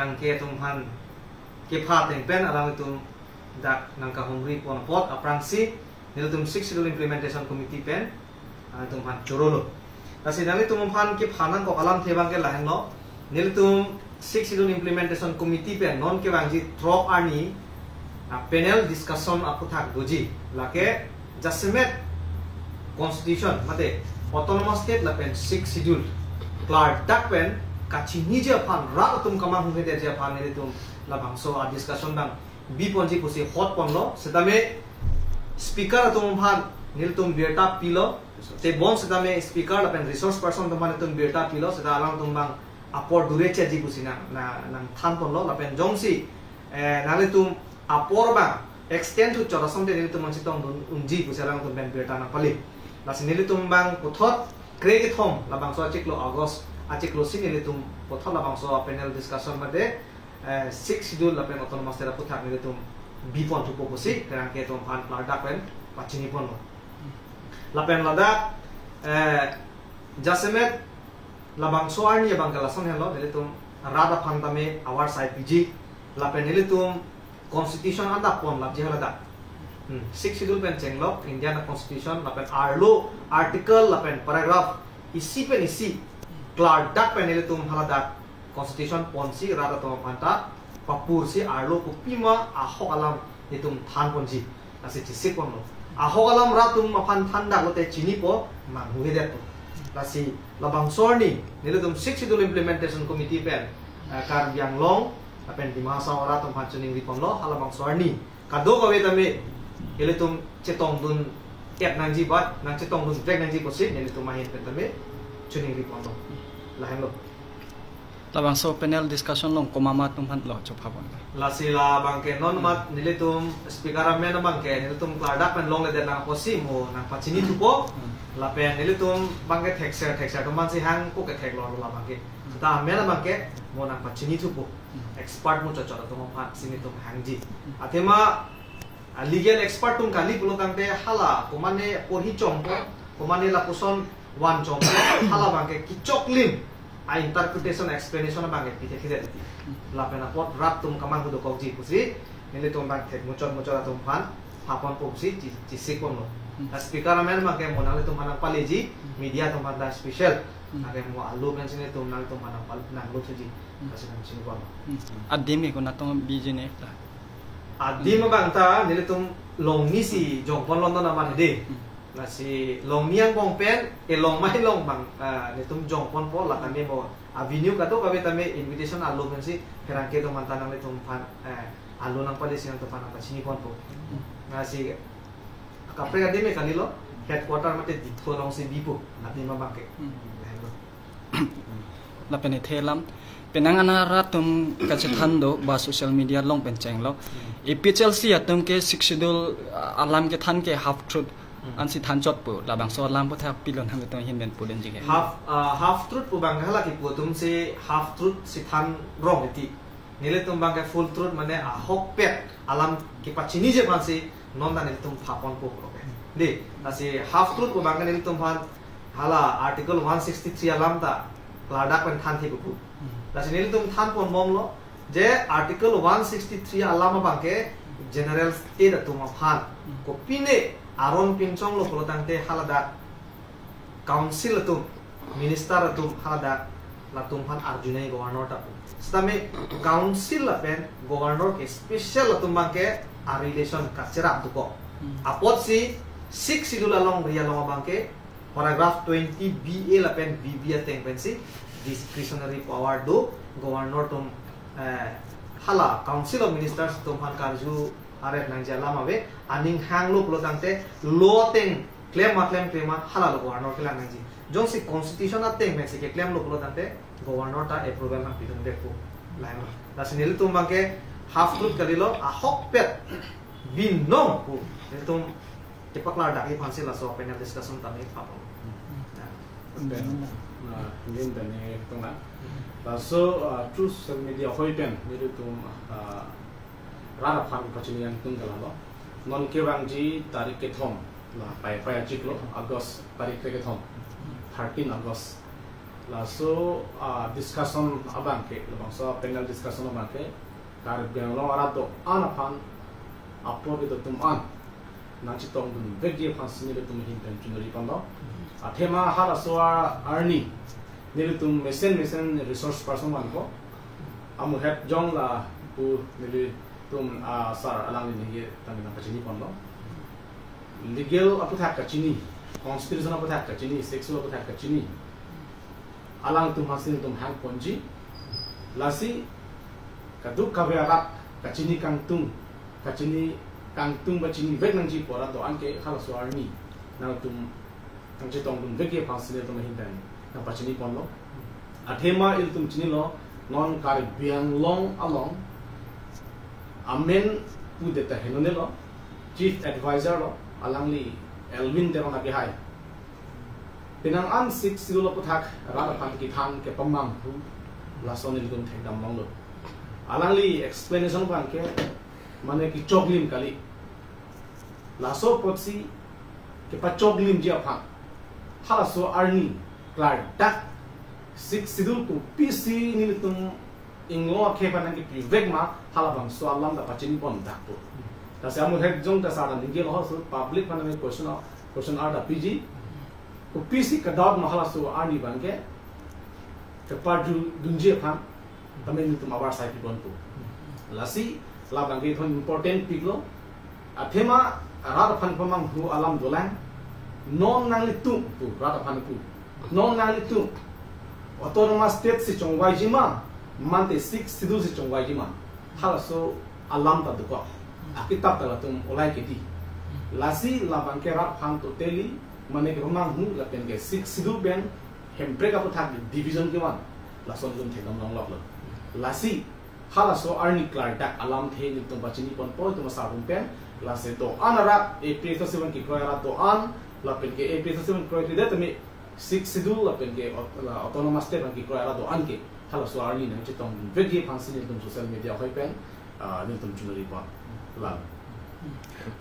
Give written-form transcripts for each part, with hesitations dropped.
kerang ke tumhan kepat yang pen alam itu dak nangka humri pon pot aprangsi niltum 6 schedule implementation committee pen tumhan curolo kasi nali tumhan kepanan ko alam thebang ke lahen lo niltum 6 schedule implementation committee pen non ke bangji drop arni panel discussion aphuthak doji lake jasmet constitution mate autonomous state la pen 6 schedule clar dak pen kachini je aphan ra tum kama hum de je aphan niltum la bangso a discussion bang bi ponji kusi hot ponlo setame speaker tum phan niltum beta pilo te bon setame speaker la pen resource person tum man tum beta pilo seta alang tum bang apor dure che ji kusi na than ponlo la pen jongsi nale tum apor bang extend to chorasam de niltum man sitong unji kusi alang tum ben beta na pali la nilitum bang puthot krege thom la bangso achiklo august achiklo sin nilitum puthot la bangso panel discussion mate 6 schedule la pen autonomous state aphuthak nilitum bipon tu poposi kerang ke tom phan plada pen pachini pon la pen lada jasemet la bangso arni bang galason hello nilitum rada phan tame awar sai pg la pen nilitum constitution anda pon la je halada 6 schedule pen chenglok Indian constitution la pen arlo article la pen paragraph isi pen isi clar dak pen nilitum halada constitution ponsi rada to panta papur si arlo kupima ahok alam itum than ponji asi chisik ponlo ahok alam ratum maphan thanda lote chini po manghuhe det lasi labang sorni nilitum 6 schedule implementation committee pen kar yang long apen dimasa ora tum panchuning riponlo halabang sorni kado gawe tame nilitum chetong dun ep nangji bat nang chetong dun trek nangji posi nilitum mahin pen tame chuning riponlo lahen lo labang so panel discussion long komama tumhan lo chophabon lasila bangke non mat nilitum speaker amen bangke nilitum klada pen long le na posi mo na pachini tupo la pen nilitum bangke texture to man si hang ko ke thek lo la bangke ta amen bangke mo na pachini tupo expert mo chochora to mo phat sini tum hangji atema legal expert tum kali pulo kangte hala komane porhi chompo komane la puson wan chompo hala bangke kichoklim a interpretation explanation bangke pite khide la pena pot rap tum kamang do kokji kusi nile tum bang thek muchor tum phan phapon popsi chi sikon lo speaker amen bangke monale tum hanang paleji media tum banda special age mo alu men sine tum nang tum hanang pal nang lo thuji kasinang sinu kon adimi ko natong bijine adim bangta nile tum long ni si jongpon london aman hede la si long niang bong pen e long mai long bang ne tum jongpon po la kami mo avenue ka to kabe tame invitation alu men si kerang ke to mantan nang le tum phan alu nang pale siang to phan ka sini pon po na si kapre adime kanilo headquarter mate ditho long si bipo adim bangke la pen thelam penangana ratum ka Chethan do ba social media long pen chenglo EPHLC atum ke 6 schedule alam ke than ke half truth ansi than chot pu labang so alam pu tha pilon ham to hin ben pulen jige half truth pu bang hala ki pu tum se half truth si than wrong iti nile tum bang ke full truth mane a hok pet alam ki pachini je pansi non da nile tum phapon pu pro de asi half truth pu bang nile tum phan hala article 163 alam da lada pen than thi pu lasi nile tum than pon mom lo je article 163 alama bangke general state tum phan ko pine aron pinchong lo polo tangte halada council tum minister tum halada latum phan arjunai governor ta stame council la pen governor ke special tum bangke a relation ka chera tu ko apot si 6 schedule along ria long bangke paragraph 20 ba la pen bb ateng pen si discretionary power do governor tum hala council of ministers tum phan karju are nang jala mabe aning hang lo plo tangte lo teng claim hala lo governor kila nang ji jong si constitution ateng me se ke claim lo plo tangte governor ta approval na pidon de ko lain la sinil tum bangke half truth kalilo a hok pet bin no ko tum tipakla da ki phansi la so panel discussion ta me papo ngin dane tongna so true social media hoiten niru tum rara phan pachini yang tung galalo non ke bangji tarik ke thom la pai pai achiklo august tarik ke thom 13 august laso discussion abang ke bangsa panel discussion abang ke karib yang lo arato anaphan apor itu tum an nanti tong dun vegi pansini itu mungkin penjunuri pando atema hara soa arni nilu tum mesen resource person man ko amu head jong la pu nilu tum sar alang ini tangi nang kacini pando legal aphuthak kacini constitution aphuthak kacini sexual aphuthak kacini alang tum hasin tum hang ponji lasi kaduk kabearat kacini kangtung bacini vek nang ji pora do anke khala suarni nang tum nang jitong tum vek ye pasile tum hindan nang bacini ponlo athema il tum chini lo non kar biang long along amen pu deta henone lo chief advisor lo alangli elvin terona behai pinang an sik silulo puthak rada pan ki than ke pamang hu lason il tum thek dam long lo alangli explanation ban ke mane ki choglim kali laso potsi ke pa choglim ji aphan hala so arni klar dak sik sidul ku pc ni tum inglo ke pa nang ki vek ma hala bang so alam da pachin pon dak po ta samu hek jong ta sa da ningel ho so public pan me question ar da pg ku pc ka dog ma hala so arni ban ke pa dunje aphan tamen tum awar sai pi bon po lasi labang ke thon important piglo athema rada phan pamang hu alam dolan non nang litu tu rada phan pu non nang litu autonomous state si chongwai jima mante 6 sidu si chongwai jima halaso alam ta duko akitab ta tum olai ke di lasi labang ke rada phan to teli mane ke pamang hu la pen ke 6 sidu ben hempre ka puthak division ke wan lason dum thegam long lok lo lasi hala so arni klar dak alam the ni tum bachini pon po tum sa rum pen la se to anarat e p to 7 ki kroya to an la pen ke e p to 7 kroya de tami 6 sidul la pen ke autonomous state ki kroya to an ke hala so arni na chi tong vegi phansi ni tum social media hoi pen ni tum chunari pa la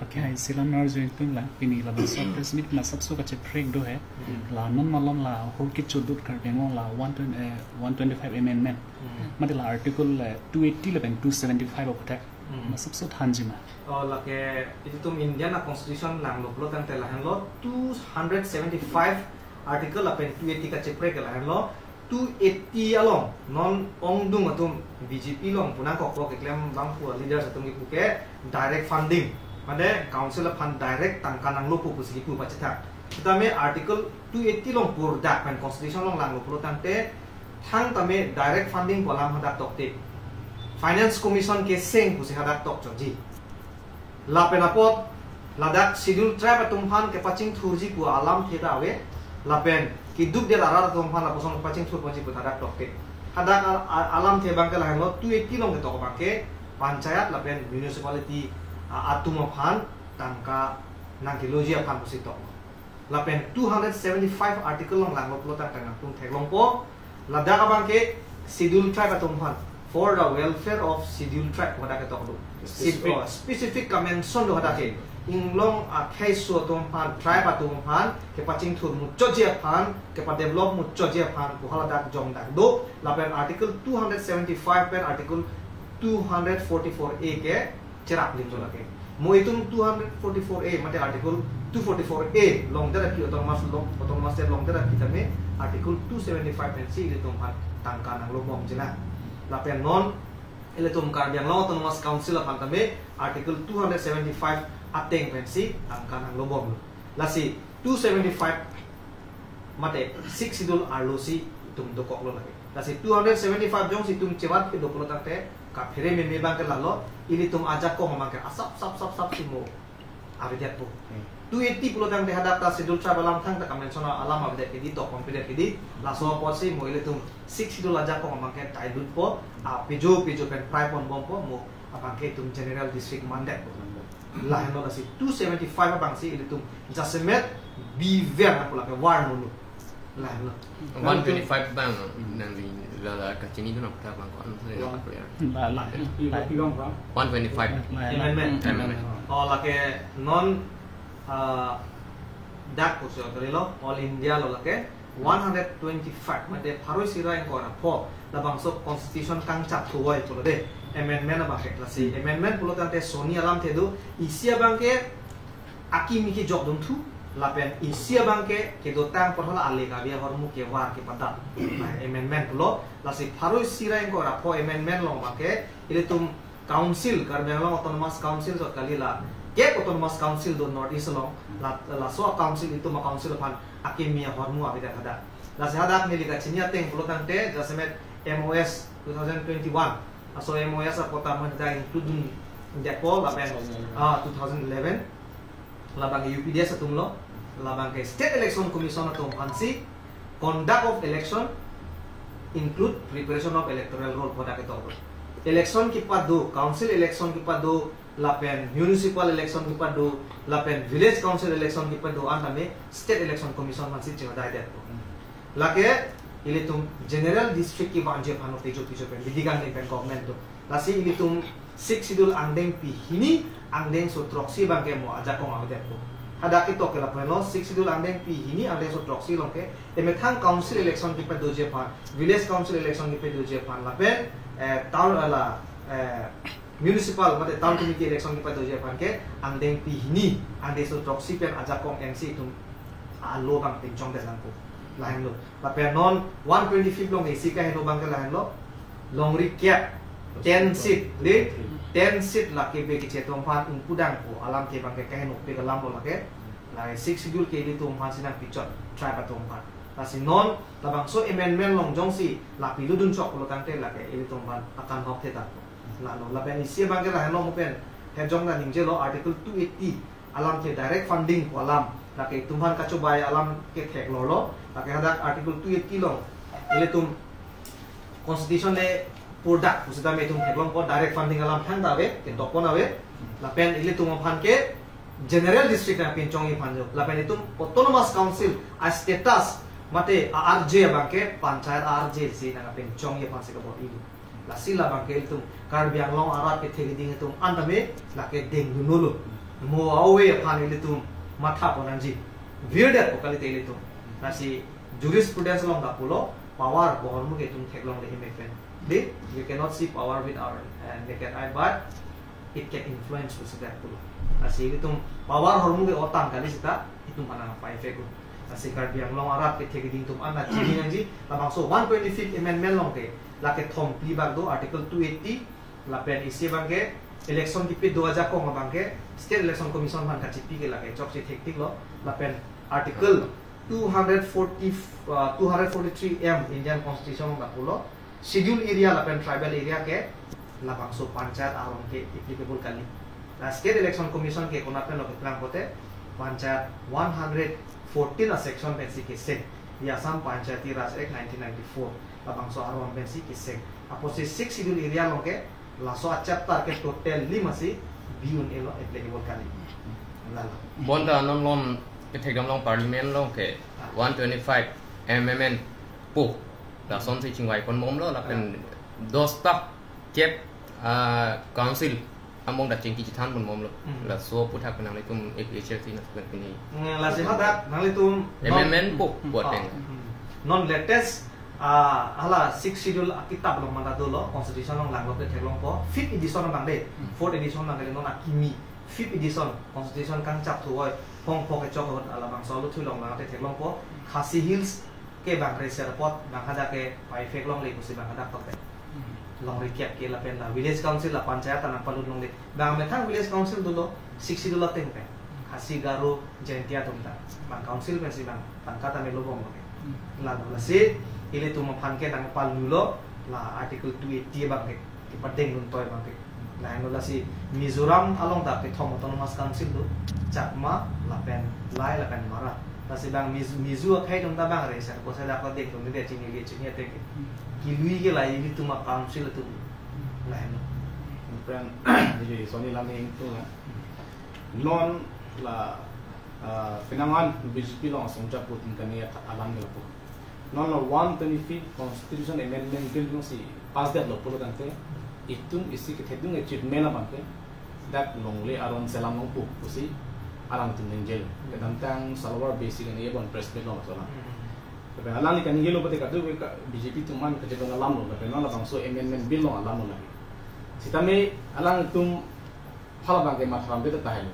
Okay, silam nar jo tum la pini la bas press meet na sabso ka che break do hai la non malam la ho ki chodut kar bemo la 125 amendment mate la article 280 la bang 275 of attack na sabso thanji ma la ke itu tum Indian constitution lang lo tan te la han lo 275 article la pen 280 ka che break la han lo 280 along non ongdung atum BJP long punang kok ke claim bang pu leaders atum ki ke direct funding mane council of fund direct tangkanang lo pu pusi pu pachata tame article 280 long pur dak pen constitution long lang lo tante thang tame direct funding bolam hadak tokte finance commission ke seng pusi hadak tok choji la penapot ladak schedule tribe atum phan ke paching thurji pu alam theta we la pen ki duk de lara tom phan la poson paching thur pachi pu hadak tokte hadak alam the bang ke la lo 280 long ke tok bang ke panchayat la pen municipality atum phan tangka nangkiloji phan pusi tok la pen 275 article long lang lo tang tang tum thek long po la da ka bang ke schedule tribe atum phan for the welfare of scheduled tribe hoda ke tok do specific convention do hoda ke inglong khai so tum phan tribe atum phan ke paching thur mu choje phan ke pa develop mu choje phan ko hala dak jong dak do la pen article 275 pen article 244a ke cherak lim jola ke mo itum 244a mate article 244a long da ki autonomous state long da ki tame article 275 pen si tum phan tangka nang lo bom jena la pen non ele tum kar biang lo autonomous council phan tame article 275 ateng pen si tangka nang lo bom la si 275 mate 6 sidul arlo si tum dokok lo lagi la si 275 jong si tum chewat ke doklo takte ka phere me bang ke lalo ini tum ajak ko mamang ke asap simo abediat po 280 pulo tang hadak ta sidul tribe alam thang ta convention alam abediat ke di to confident ke di la so po si mo ile tum 6 sidul ajak ko mamang ke tai dut po pejo pen prime pon bom po mo apang ke tum general district mandat po la heno la si 275 abang si ile tum jasemet biver na pula ke war no la heno 125 bang nang di la kacini tu nak bang ko anu le dapat player la pilong pa 125 amendment oh la ke non dak ko so lo all india lo la ke 125 mate pharoi sirai ko na pho labang so constitution kang chap thuwai pulo de amendment ba ke la si amendment pulo tante soni alam thedu isia bangke akimi ki jok dum thu lapen isia bangke ke do tang porhala ale ka bia hormu ke war ke pada amendment pulo la si pharoi sirai ko na pho amendment long ba ke ile tum council Karbiang autonomous council so kali la ke autonomous council do north east long la so council itu ma council pan akimia hormu abida kada la se hadak ni liga chinya teng pulo tante jasemet MOS 2021 aso MOS kota manda including depo laben 2011 labang UPDS atumlo labang ke state election commission atum ansi conduct of election include preparation of electoral roll pada keto election ki padu council election ki padu lapen municipal election ki padu lapen village council election ki padu antame state election commission mansi chingada ide lake ilitum general district ki banje phano tejo pijo pen bidigan ni pen government to lasi ilitum 6 schedule andeng pi hini andeng so troxy bangke mo aja ko ngade ko hada ki to kela peno 6 schedule andeng pi hini andeng so troxy longke emethang council election ki padu je phan village council election ki padu je phan lapen town ala municipal mate town committee election ki padu je phan ke andeng pi hini andeng so troxy pen aja ko MC tum alo bang pinchong de lang ko lain lo tapi non 125 long isi ka heno bang lain lo long recap 10 seat le 10 seat la ke be ke chetong phan pudang ko alam ke bang ke heno be galam lo la ke la 6 schedule ke di tum phan sinang pichot try pa tum phan kasi non labang so amendment long jong si la pilu dun chok lo kante la ke ili tum phan akan hok the ta la lo la ben isi bang ke la heno mo pen he jong na ningje lo article 280 alam ke direct funding ko alam laki tumhan kacu bay alam ke thek lo laki hadak article 280 lo ile tum constitution le product usida me tum thek long ko direct funding alam thang dawe ke topon awe la pen ile tum phan ke general district na pin chong i phan jo la pen tum autonomous council a status mate RJ bangke panchayat RJ si na pin chong i phan se ko bot idu la sila bangke tum Karbiang long arat ke thek ding tum antame la ke deng nulu mo awe phan ile tum matha ponanji weird ko kali tele to nasi jurisprudence long da pulo power bohon mu ke tum thek long le hime pen de you cannot see power with our naked eye but it can influence us that pulo nasi tum power hormu ke otang kali sita itu mana apa efek ko nasi Karbiang long arat ke thek ding tum ana chini nji labang so 125 amendment long ke la ke thom pi bag do article 280 la pen isi bang ke election ki pe 2000 ko mabang ke state election commission man ka chipi ke lage chok se thek lo la pen article 243 m Indian constitution da pulo schedule area la pen tribal area ke la bangso panchayat aron ke applicable kali la state election commission ke kona pen lo plan kote panchayat 114 a section pen si ke se di Assam Panchayati Raj Act 1994 la bangso aron pen si ke se apo se 6 schedule area lo ke laso chapter ke total 5 si biun elo applicable kali lala bonda non lom ke thegam long parliament long ke 125 amendment pu la son si chingwai kon mom lo la pen dosta chep council among da chingki Chethan mon mom lo la so puthak penang tum APHC na pen kini la se hadak nang tum amendment pu buat teng non latest hala 6 schedule kitab long manda do lo constitution long lang lo ke thelong po 5th edition bang de 4th edition bang de non akimi 5th edition constitution kang chap thuoi phong pho ke chok hot ala bang so lu thui long lang te thelong po Khasi Hills ke bang reser pot bang hada ke pai fek long le ku si bang hada pot long recap ke la pen la village council la panchayat na palun long le bang me thang village council do lo 6 schedule teng pe Khasi Garu Jentia tumta bang council pe si bang pangkata me lo bong la la se ile tu maphan ke nang pal nulo la article 280 bang ke padeng nun toy bang ke la no la si Mizoram along da ke thom autonomous council do chakma la pen mara la si bang mizu khai dong da bang re sa ko sa da ko dek dong de chini ge chini te ke ki lui ke la ile tu ma council tu la no pen jadi soni lam ing tu non la pinangan BJP long songja putin kania alam ni lapo non 125 constitution amendment bill no si pass that lo polo kante itum isi ke thedung achievement abante that longle aron selam no pu si aram tin ngel ke tantang salwar basic ni bon press bill no sala tapi alang ikan gelo pati kadu BJP tuman kerja dengan alam lo, tapi nona bangso amendment bill lo alam lo lagi. Sitame alang tum phala bangke matram beta tahelo.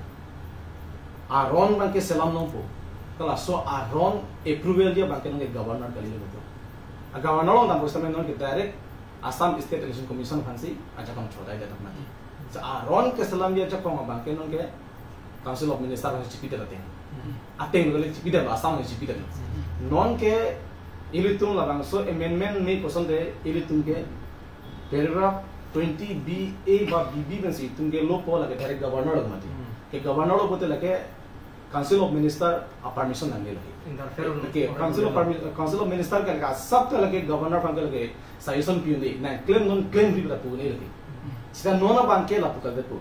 Aron bangke selam nompo. Kalau so aron approval dia bangke nonge governor kali lo betul. Governor lo tambah sitame nonge direct Assam State Election Commission fancy aja kong chodai datang mati. So aron ke selam dia aja kong bangke nonge Council of Minister fancy cipita datang. Ateng lo cipita lo Assam lo cipita lo. Non ke ilitung labang so amendment में पसंद है ilitung के paragraph 20B A बा BB में से इतुं के लो पॉल लगे डायरेक्ट गवर्नर लग माती के गवर्नर लो बोलते लगे council of minister permission लगे लगे के council of minister के लगे सब तो लगे गवर्नर पंगे लगे suggestion पियो नहीं ना claim non claim भी बता पुने लगे सिर्फ नोना बांध के लापु कर दे पु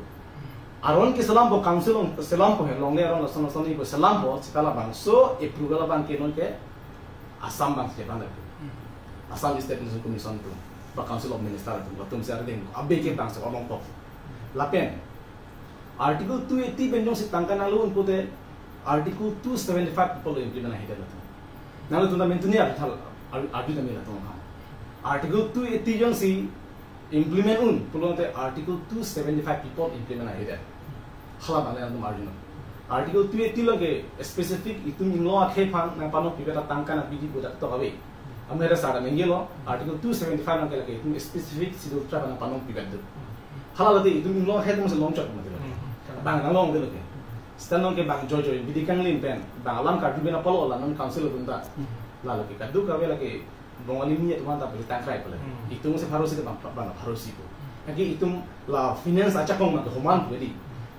Aron ke selam bo council on selam po he longle aron lasan lasan ni bo selam bo sikala bang so approval bang ke non ke Assam bang se bang Assam State Election Commission tu ba Council of Minister tu batum se ardeng abe ke bang se omong pok lapen article 280 benjong si tangkan alu un pote article 275 people implement ahi dela tu nalu tunda mentuni arthal arti ta mela tu article 280 jong si implement un pulonte article 275 people implement ahi dela hala bang na tu margin article 280 lage specific itum inglo akhe phang na pano pibeta tangkan biji bodak to abe amera sada mengelo article 275 lage lage itum specific sidul tra na pano pibet hala lade itum inglo akhe tum se long chak mate bang na long de lage stanong ke bang jojo bidikang lim pen bang alam ka dubena polo la non council bunda la lage kadu ka we lage bongoli ni tuman ta beli tangkai pala itum se pharosi ke bang pharosi ko lagi itum la finance acha kong ma homan wedi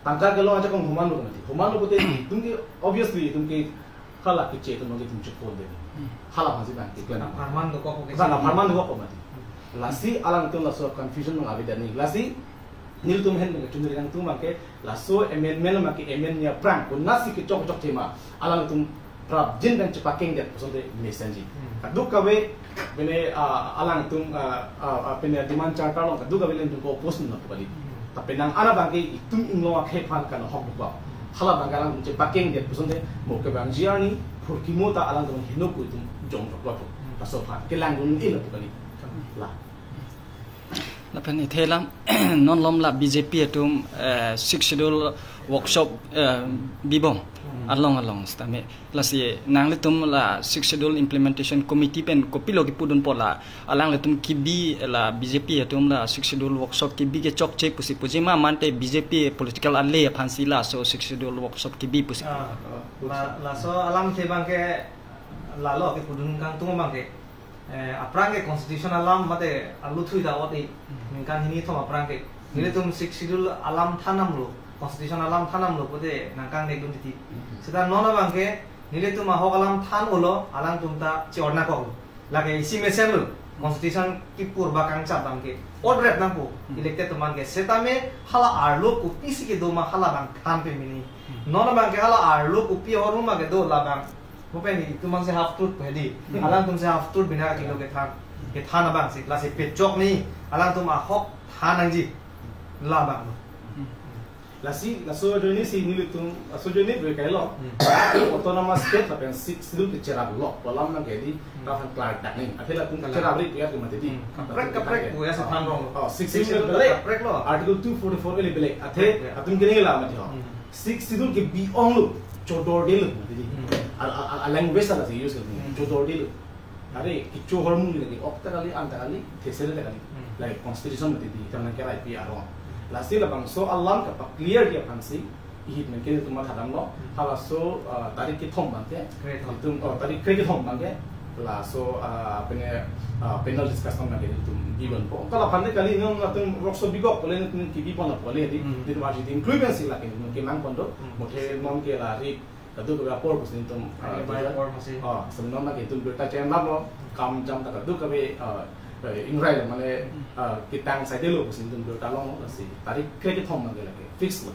tangka ke lo aja kong human lo mati human lo bote tumke obviously tumke khala ke che tum tum chukol de khala bhaji ban ke kana Farman do ko farman do ko mati lasi alang tum la so confusion ng avida ni lasi nil tum hen ng chundri ang tum ke la so amendment ma ke amend ya prank ko nasi ke chok chok tema alang tum prab jin dan chepakeng de posonde mesenji kaduk kawe bene alang tum pene demand charter lo kaduk kawe len tum ko post na pali tapi nang ana bangke itum inglo akhe phan kana hok ba khala bangalang je paking de pusonde mo ke bang jiani furkimo ta alang dong hino ku itum jong ba ko paso phan ke lang gun ila pukali la la pen ithelam non lom la BJP atum 6 schedule workshop bibong along stame la si nang le tum la 6 schedule implementation committee pen kopilo ki pudun pola alang le tum kibi la BJP atum la 6 schedule workshop kibi ke chok che pusi pujima mante BJP political alle phansi la so 6 schedule workshop kibi pusi la so alam the bangke la lo ke pudun kang tung bangke aprang ke constitution alam mate alu thui da oti ningkan hini thom aprang ke nile tum 6 schedule alam thanam lo constitution alam thanam lo pode nangkang ne dum ti sida nona bangke nile tum hok alam than ulo alang tum ta chorna ko lage isi mesen lo constitution ki pur bakang cha bangke odret nang po elected to man ke setame hala arlo ku pisi ke do ma hala bang than pe mini nona bangke hala arlo ku pi horu ma ke do la bang mopen ni tuman se half truth pedi alang tum se half truth bina ki lo ke than bang se la se pe chok ni alang tum hok than ang ji la bang lasi laso joni si nilitung aso joni berkelo autonomous state la pen sidul ke cerab lo kolam na gedi ka han clark dak ni athela tung cerab ri ya ke mate di kaprek ko ya se than rong 6 sidul kaprek lo article 244 ele belek athe atum gene la mate ho 6 sidul ke bi ong lo chodor del mate di language la se use ke chodor del are kicho hormung ni octali antarali thesele kali like constitution mate di tamna ke rai pi aro lasi labang so alam ka clear dia pansi ihit men ke tumat hadam lo hala so tarik ki thom bangke tum tarik ki thom bangke la so pene panel discussion na ke tum given po kala phande kali non tum workshop bigok pole tum ki bi pon pole di waji di inclusion la ke mang kondo mothe non ke la ri kadu ka rapor ko sin tum so non na ke tum berta chen la lo kam jam ta kadu ka be ingrai mane kitang sai de lo ko sin tum berta long la si tarik ke thom bangke la ke fix lo